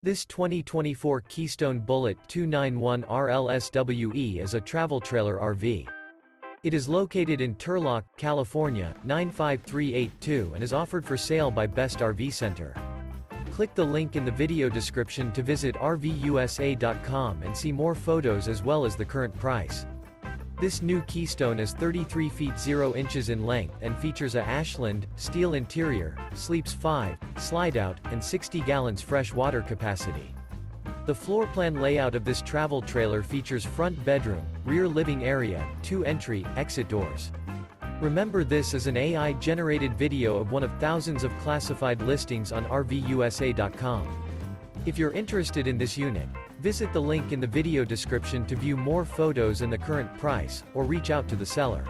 This 2024 Keystone Bullet 291 RLSWE is a travel trailer RV. It is located in Turlock, California, 95382 and is offered for sale by Best RV Center. Click the link in the video description to visit RVUSA.com and see more photos as well as the current price. This new Keystone is 33 feet 0 inches in length and features a Ashland, steel interior, sleeps 5, slide-out, and 60 gallons fresh water capacity. The floor plan layout of this travel trailer features front bedroom, rear living area, 2 entry, exit doors. Remember, this is an AI-generated video of one of thousands of classified listings on RVUSA.com. If you're interested in this unit, visit the link in the video description to view more photos and the current price, or reach out to the seller.